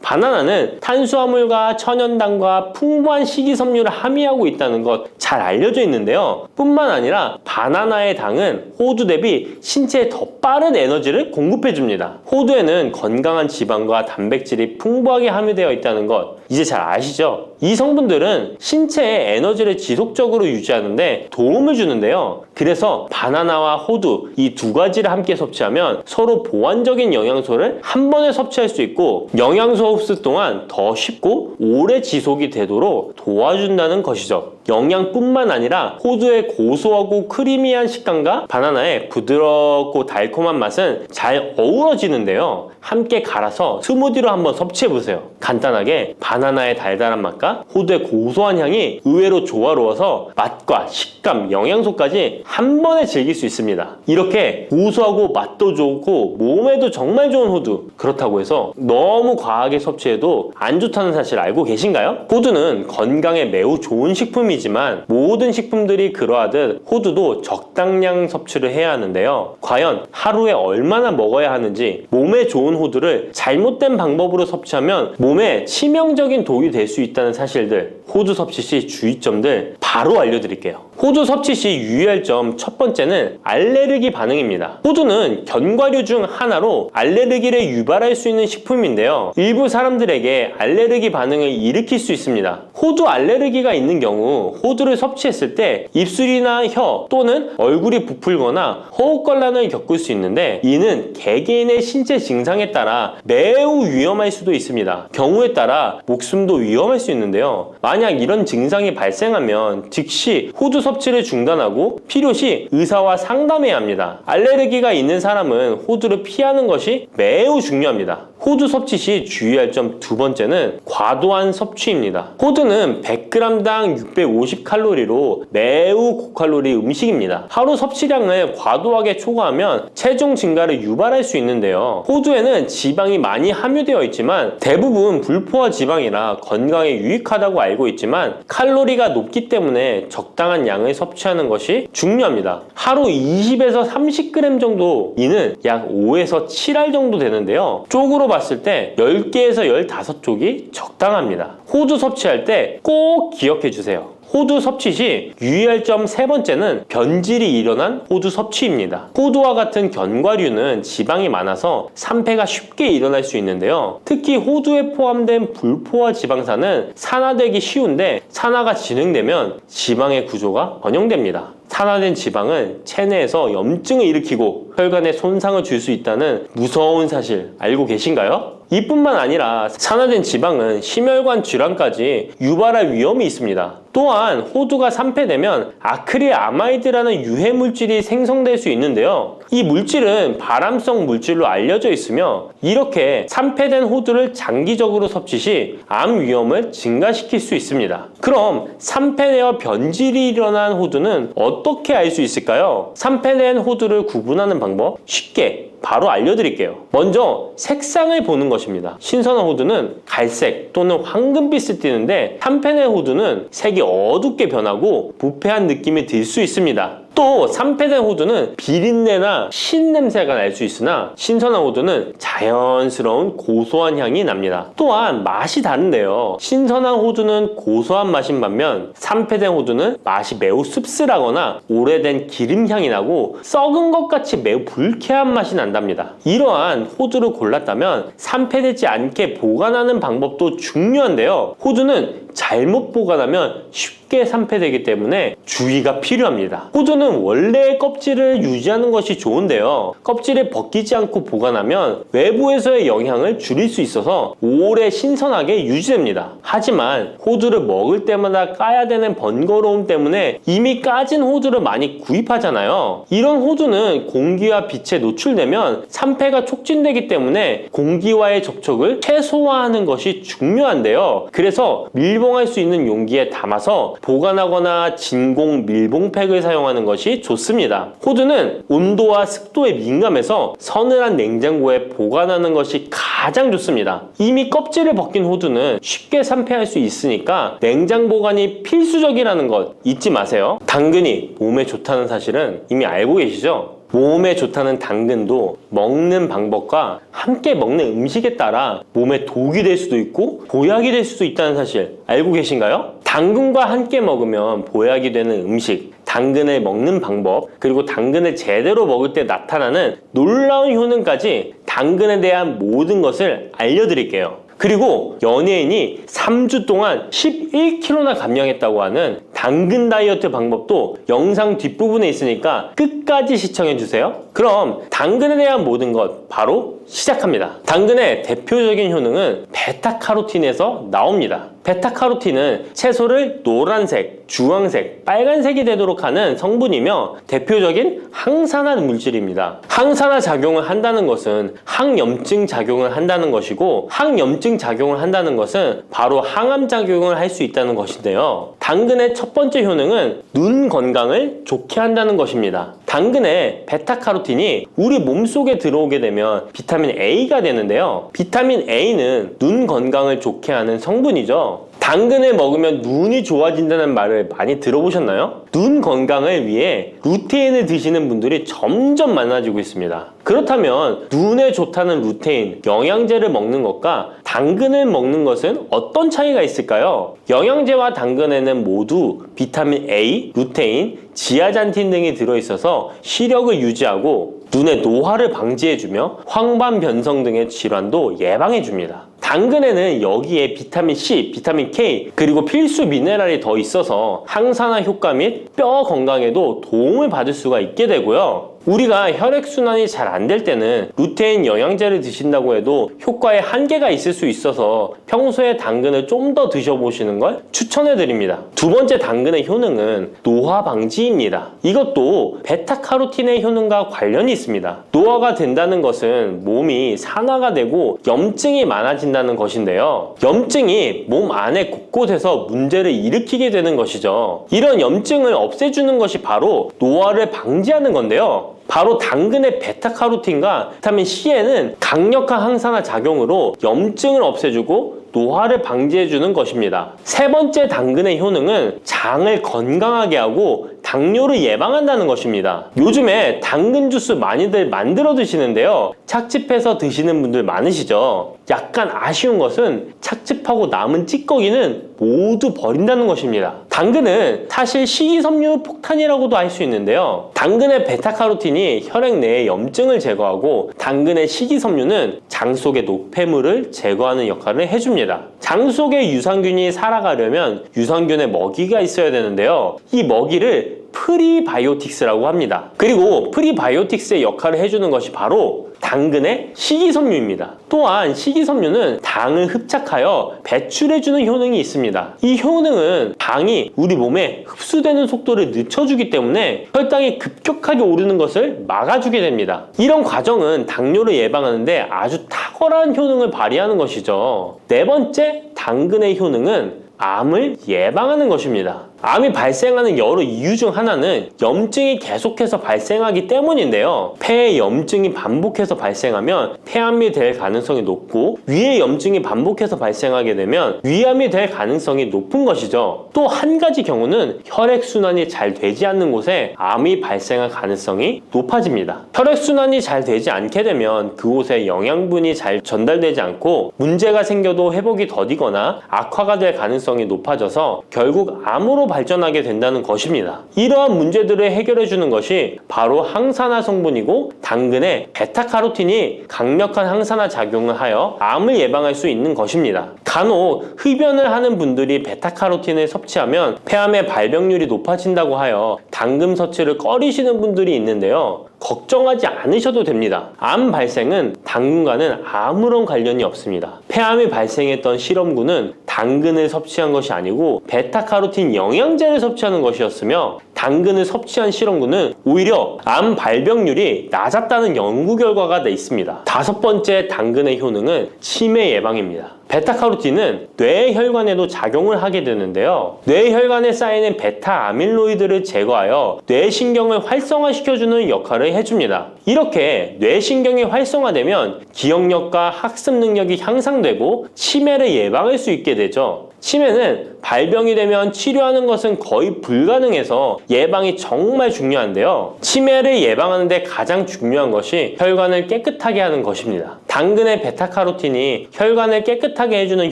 바나나는 탄수화물과 천연당과 풍부한 식이섬유를 함유하고 있다는 것 잘 알려져 있는데요. 뿐만 아니라 바나나의 당은 호두 대비 신체에 더 빠른 에너지를 공급해 줍니다. 호두에는 건강한 지방과 단백질이 풍부하게 함유되어 있다는 것 이제 잘 아시죠? 이 성분들은 신체의 에너지를 지속적으로 유지하는데 도움을 주는데요. 그래서 바나나와 호두 이 두 가지를 함께 섭취하면 서로 보완적인 영양소를 한 번에 섭취할 수 있고 영양소 흡수 동안 더 쉽고 오래 지속이 되도록 도와준다는 것이죠. 영양뿐만 아니라 호두의 고소하고 크리미한 식감과 바나나의 부드럽고 달콤한 맛은 잘 어우러지는데요. 함께 갈아서 스무디로 한번 섭취해보세요. 간단하게 바나나의 달달한 맛과 호두의 고소한 향이 의외로 조화로워서 맛과 식감, 영양소까지 한 번에 즐길 수 있습니다. 이렇게 고소하고 맛도 좋고 몸에도 정말 좋은 호두, 그렇다고 해서 너무 과하게 섭취해도 안 좋다는 사실 알고 계신가요? 호두는 건강에 매우 좋은 식품이지만 모든 식품들이 그러하듯 호두도 적당량 섭취를 해야 하는데요. 과연 하루에 얼마나 먹어야 하는지, 몸에 좋은 호두를 잘못된 방법으로 섭취하면 몸에 치명적인 독이 될 수 있다는 사실들, 호두 섭취 시 주의점들 바로 알려드릴게요. 호두 섭취 시 유의할 점 첫 번째는 알레르기 반응입니다. 호두는 견과류 중 하나로 알레르기를 유발할 수 있는 식품인데요. 일부 사람들에게 알레르기 반응을 일으킬 수 있습니다. 호두 알레르기가 있는 경우 호두를 섭취했을 때 입술이나 혀 또는 얼굴이 부풀거나 허우걸란을 겪을 수 있는데 이는 개개인의 신체 증상에 따라 매우 위험할 수도 있습니다. 경우에 따라 목숨도 위험할 수 있는데요. 만약 이런 증상이 발생하면 즉시 호두 섭취를 중단하고 필요시 의사와 상담해야 합니다. 알레르기가 있는 사람은 호두를 피하는 것이 매우 중요합니다. 호두 섭취 시 주의할 점 두 번째는 과도한 섭취입니다. 호두는 100g당 650칼로리로 매우 고칼로리 음식입니다. 하루 섭취량을 과도하게 초과하면 체중 증가를 유발할 수 있는데요. 호두에는 지방이 많이 함유되어 있지만 대부분 불포화 지방이라 건강에 유익하다고 알고 있지만 칼로리가 높기 때문에 적당한 양을 섭취하는 것이 중요합니다. 하루 20에서 30g 정도, 이는 약 5에서 7알 정도 되는데요. 쪽으로 봤을 때 10개에서 15쪽이 적당합니다. 호두 섭취할 때 꼭 기억해 주세요. 호두 섭취 시 유의할 점 세 번째는 변질이 일어난 호두 섭취입니다. 호두와 같은 견과류는 지방이 많아서 산패가 쉽게 일어날 수 있는데요. 특히 호두에 포함된 불포화 지방산은 산화되기 쉬운데 산화가 진행되면 지방의 구조가 변형됩니다. 산화된 지방은 체내에서 염증을 일으키고 혈관에 손상을 줄 수 있다는 무서운 사실 알고 계신가요? 이뿐만 아니라 산화된 지방은 심혈관 질환까지 유발할 위험이 있습니다. 또한 호두가 산패되면 아크릴아마이드라는 유해 물질이 생성될 수 있는데요. 이 물질은 발암성 물질로 알려져 있으며 이렇게 산패된 호두를 장기적으로 섭취 시 암 위험을 증가시킬 수 있습니다. 그럼 산패되어 변질이 일어난 호두는 어떻게 알 수 있을까요? 산패된 호두를 구분하는 방법 쉽게 바로 알려드릴게요. 먼저 색상을 보는 것입니다. 신선한 호두는 갈색 또는 황금빛을 띠는데 3패된 호두는 색이 어둡게 변하고 부패한 느낌이 들 수 있습니다. 또 3패된 호두는 비린내나 신냄새가 날 수 있으나 신선한 호두는 자연스러운 고소한 향이 납니다. 또한 맛이 다른데요. 신선한 호두는 고소한 맛인 반면 3패된 호두는 맛이 매우 씁쓸하거나 오래된 기름향이 나고 썩은 것 같이 매우 불쾌한 맛이 난답니다. 이러한 호두를 골랐다면 3패되지 않게 보관하는 방법도 중요한데요. 호두는 잘못 보관하면 쉽게 산패되기 때문에 주의가 필요합니다. 호두는 원래의 껍질을 유지하는 것이 좋은데요. 껍질을 벗기지 않고 보관하면 외부에서의 영향을 줄일 수 있어서 오래 신선하게 유지됩니다. 하지만 호두를 먹을 때마다 까야 되는 번거로움 때문에 이미 까진 호두를 많이 구입하잖아요. 이런 호두는 공기와 빛에 노출되면 산패가 촉진되기 때문에 공기와의 접촉을 최소화하는 것이 중요한데요. 그래서 밀봉할 수 있는 용기에 담아서 보관하거나 진공 밀봉팩을 사용하는 것이 좋습니다. 호두는 온도와 습도에 민감해서 서늘한 냉장고에 보관하는 것이 가장 좋습니다. 이미 껍질을 벗긴 호두는 쉽게 산패할 수 있으니까 냉장 보관이 필수적이라는 것 잊지 마세요. 당근이 몸에 좋다는 사실은 이미 알고 계시죠? 몸에 좋다는 당근도 먹는 방법과 함께 먹는 음식에 따라 몸에 독이 될 수도 있고 보약이 될 수도 있다는 사실 알고 계신가요? 당근과 함께 먹으면 보약이 되는 음식, 당근을 먹는 방법, 그리고 당근을 제대로 먹을 때 나타나는 놀라운 효능까지 당근에 대한 모든 것을 알려드릴게요. 그리고 연예인이 3주 동안 11kg나 감량했다고 하는 당근 다이어트 방법도 영상 뒷부분에 있으니까 끝까지 시청해주세요. 그럼 당근에 대한 모든 것 바로 시작합니다. 당근의 대표적인 효능은 베타카로틴에서 나옵니다. 베타카로틴은 채소를 노란색, 주황색, 빨간색이 되도록 하는 성분이며 대표적인 항산화 물질입니다. 항산화 작용을 한다는 것은 항염증 작용을 한다는 것이고 항염증 작용을 한다는 것은 바로 항암 작용을 할 수 있다는 것인데요. 당근의 첫 번째 효능은 눈 건강을 좋게 한다는 것입니다. 당근의 베타카로틴이 우리 몸속에 들어오게 되면 비타민 A가 되는데요. 비타민 A는 눈 건강을 좋게 하는 성분이죠. 당근을 먹으면 눈이 좋아진다는 말을 많이 들어보셨나요? 눈 건강을 위해 루테인을 드시는 분들이 점점 많아지고 있습니다. 그렇다면 눈에 좋다는 루테인, 영양제를 먹는 것과 당근을 먹는 것은 어떤 차이가 있을까요? 영양제와 당근에는 모두 비타민 A, 루테인, 지아잔틴 등이 들어있어서 시력을 유지하고 눈의 노화를 방지해주며 황반 변성 등의 질환도 예방해줍니다. 당근에는 여기에 비타민 C, 비타민 K, 그리고 필수 미네랄이 더 있어서 항산화 효과 및 뼈 건강에도 도움을 받을 수가 있게 되고요. 우리가 혈액순환이 잘 안 될 때는 루테인 영양제를 드신다고 해도 효과에 한계가 있을 수 있어서 평소에 당근을 좀 더 드셔보시는 걸 추천해드립니다. 두 번째 당근의 효능은 노화 방지입니다. 이것도 베타카로틴의 효능과 관련이 있습니다. 노화가 된다는 것은 몸이 산화가 되고 염증이 많아진다는 것인데요. 염증이 몸 안에 곳곳에서 문제를 일으키게 되는 것이죠. 이런 염증을 없애주는 것이 바로 노화를 방지하는 건데요. 바로 당근의 베타카로틴과 비타민 C에는 강력한 항산화 작용으로 염증을 없애주고 노화를 방지해주는 것입니다. 세 번째 당근의 효능은 장을 건강하게 하고 당뇨를 예방한다는 것입니다. 요즘에 당근 주스 많이들 만들어 드시는데요. 착즙해서 드시는 분들 많으시죠? 약간 아쉬운 것은 착즙하고 남은 찌꺼기는 모두 버린다는 것입니다. 당근은 사실 식이섬유 폭탄이라고도 할 수 있는데요. 당근의 베타카로틴이 혈액 내의 염증을 제거하고 당근의 식이섬유는 장 속의 노폐물을 제거하는 역할을 해줍니다. 장 속에 유산균이 살아가려면 유산균의 먹이가 있어야 되는데요. 이 먹이를 프리바이오틱스라고 합니다. 그리고 프리바이오틱스의 역할을 해주는 것이 바로 당근의 식이섬유입니다. 또한 식이섬유는 당을 흡착하여 배출해주는 효능이 있습니다. 이 효능은 당이 우리 몸에 흡수되는 속도를 늦춰주기 때문에 혈당이 급격하게 오르는 것을 막아주게 됩니다. 이런 과정은 당뇨를 예방하는데 아주 탁월한 효능을 발휘하는 것이죠. 네 번째 당근의 효능은 암을 예방하는 것입니다. 암이 발생하는 여러 이유 중 하나는 염증이 계속해서 발생하기 때문인데요. 폐에 염증이 반복해서 발생하면 폐암이 될 가능성이 높고 위에 염증이 반복해서 발생하게 되면 위암이 될 가능성이 높은 것이죠. 또 한 가지 경우는 혈액순환이 잘 되지 않는 곳에 암이 발생할 가능성이 높아집니다. 혈액순환이 잘 되지 않게 되면 그곳에 영양분이 잘 전달되지 않고 문제가 생겨도 회복이 더디거나 악화가 될 가능성이 높아져서 결국 암으로 발전하게 된다는 것입니다. 이러한 문제들을 해결해 주는 것이 바로 항산화 성분이고 당근의 베타카로틴이 강력한 항산화 작용을 하여 암을 예방할 수 있는 것입니다. 간혹 흡연을 하는 분들이 베타카로틴을 섭취하면 폐암의 발병률이 높아진다고 하여 당근 섭취를 꺼리시는 분들이 있는데요. 걱정하지 않으셔도 됩니다. 암 발생은 당근과는 아무런 관련이 없습니다. 폐암이 발생했던 실험군은 당근을 섭취한 것이 아니고 베타카로틴 영양제를 섭취하는 것이었으며 당근을 섭취한 실험군은 오히려 암 발병률이 낮았다는 연구 결과가 있습니다. 다섯 번째 당근의 효능은 치매 예방입니다. 베타카로틴은 뇌혈관에도 작용을 하게 되는데요. 뇌혈관에 쌓이는 베타 아밀로이드를 제거하여 뇌신경을 활성화시켜주는 역할을 해줍니다. 이렇게 뇌신경이 활성화되면 기억력과 학습 능력이 향상되고 치매를 예방할 수 있게 되죠. 치매는 발병이 되면 치료하는 것은 거의 불가능해서 예방이 정말 중요한데요. 치매를 예방하는 데 가장 중요한 것이 혈관을 깨끗하게 하는 것입니다. 당근의 베타카로틴이 혈관을 깨끗하게 해주는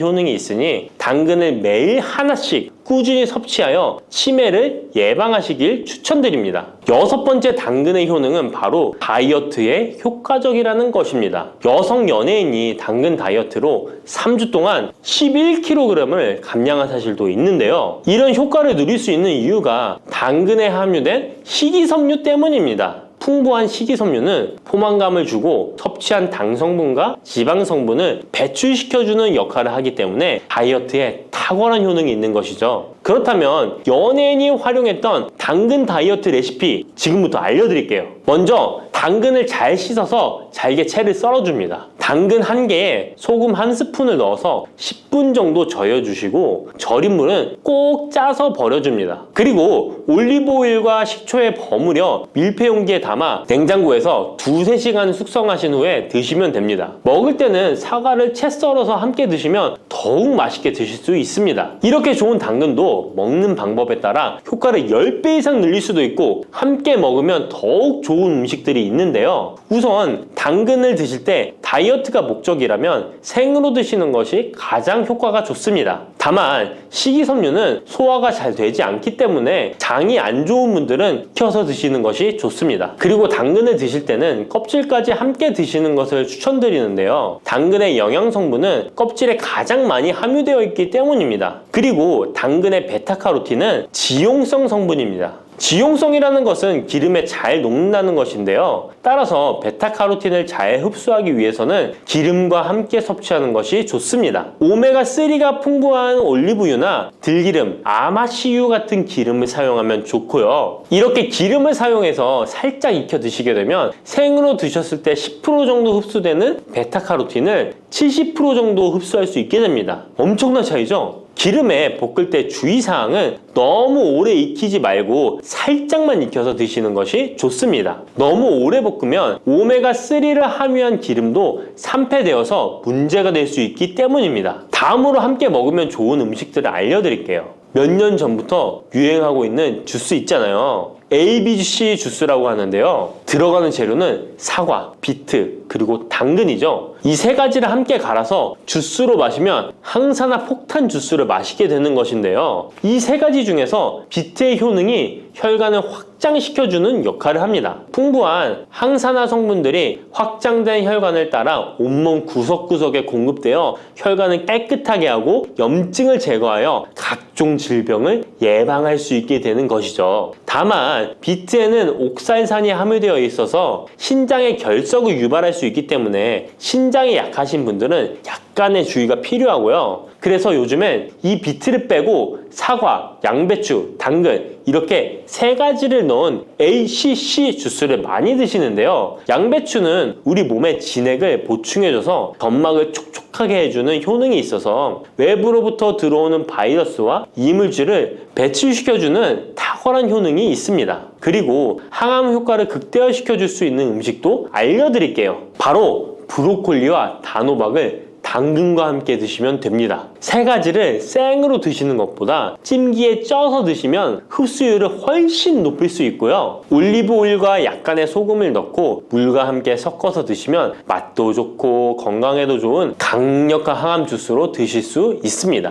효능이 있으니 당근을 매일 하나씩 꾸준히 섭취하여 치매를 예방하시길 추천드립니다. 여섯 번째 당근의 효능은 바로 다이어트에 효과적이라는 것입니다. 여성 연예인이 당근 다이어트로 3주 동안 11kg을 감량한 사실도 있는데요. 이런 효과를 누릴 수 있는 이유가 당근에 함유된 식이섬유 때문입니다. 풍부한 식이섬유는 포만감을 주고 섭취한 당 성분과 지방 성분을 배출시켜주는 역할을 하기 때문에 다이어트에 탁월한 효능이 있는 것이죠. 그렇다면 연예인이 활용했던 당근 다이어트 레시피 지금부터 알려드릴게요. 먼저 당근을 잘 씻어서 잘게 채를 썰어줍니다. 당근 한 개에 소금 한 스푼을 넣어서 10분 정도 저어주시고 절인 물은 꼭 짜서 버려줍니다. 그리고 올리브오일과 식초에 버무려 밀폐 용기에 담아 냉장고에서 2~3시간 숙성하신 후에 드시면 됩니다. 먹을 때는 사과를 채 썰어서 함께 드시면 더욱 맛있게 드실 수 있습니다. 이렇게 좋은 당근도 먹는 방법에 따라 효과를 10배 이상 늘릴 수도 있고 함께 먹으면 더욱 좋은 음식들이 있는데요. 우선 당근을 드실 때 다이어트가 목적이라면 생으로 드시는 것이 가장 효과가 좋습니다. 다만 식이섬유는 소화가 잘 되지 않기 때문에 장이 안 좋은 분들은 익혀서 드시는 것이 좋습니다. 그리고 당근을 드실 때는 껍질까지 함께 드시는 것을 추천드리는데요. 당근의 영양 성분은 껍질에 가장 많이 함유되어 있기 때문입니다. 그리고 당근의 베타카로틴은 지용성 성분입니다. 지용성이라는 것은 기름에 잘 녹는다는 것인데요. 따라서 베타카로틴을 잘 흡수하기 위해서는 기름과 함께 섭취하는 것이 좋습니다. 오메가3가 풍부한 올리브유나 들기름, 아마씨유 같은 기름을 사용하면 좋고요. 이렇게 기름을 사용해서 살짝 익혀 드시게 되면 생으로 드셨을 때 10% 정도 흡수되는 베타카로틴을 70% 정도 흡수할 수 있게 됩니다. 엄청난 차이죠? 기름에 볶을 때 주의사항은 너무 오래 익히지 말고 살짝만 익혀서 드시는 것이 좋습니다. 너무 오래 볶으면 오메가3를 함유한 기름도 산패되어서 문제가 될 수 있기 때문입니다. 다음으로 함께 먹으면 좋은 음식들을 알려드릴게요. 몇 년 전부터 유행하고 있는 주스 있잖아요. ABC 주스라고 하는데요. 들어가는 재료는 사과, 비트, 그리고 당근이죠. 이 세 가지를 함께 갈아서 주스로 마시면 항산화 폭탄 주스를 마시게 되는 것인데요. 이 세 가지 중에서 비트의 효능이 혈관을 확장시켜주는 역할을 합니다. 풍부한 항산화 성분들이 확장된 혈관을 따라 온몸 구석구석에 공급되어 혈관을 깨끗하게 하고 염증을 제거하여 각종 질병을 예방할 수 있게 되는 것이죠. 다만 비트에는 옥살산이 함유되어 있어서 신장의 결석을 유발할 수 있기 때문에 신장 신장이 약하신 분들은 약간의 주의가 필요하고요. 그래서 요즘엔 이 비트를 빼고 사과, 양배추, 당근 이렇게 세 가지를 넣은 ACC 주스를 많이 드시는데요. 양배추는 우리 몸의 진액을 보충해줘서 점막을 촉촉하게 해주는 효능이 있어서 외부로부터 들어오는 바이러스와 이물질을 배출시켜주는 탁월한 효능이 있습니다. 그리고 항암 효과를 극대화시켜줄 수 있는 음식도 알려드릴게요. 바로 브로콜리와 단호박을 당근과 함께 드시면 됩니다. 세 가지를 생으로 드시는 것보다 찜기에 쪄서 드시면 흡수율을 훨씬 높일 수 있고요. 올리브 오일과 약간의 소금을 넣고 물과 함께 섞어서 드시면 맛도 좋고 건강에도 좋은 강력한 항암 주스로 드실 수 있습니다.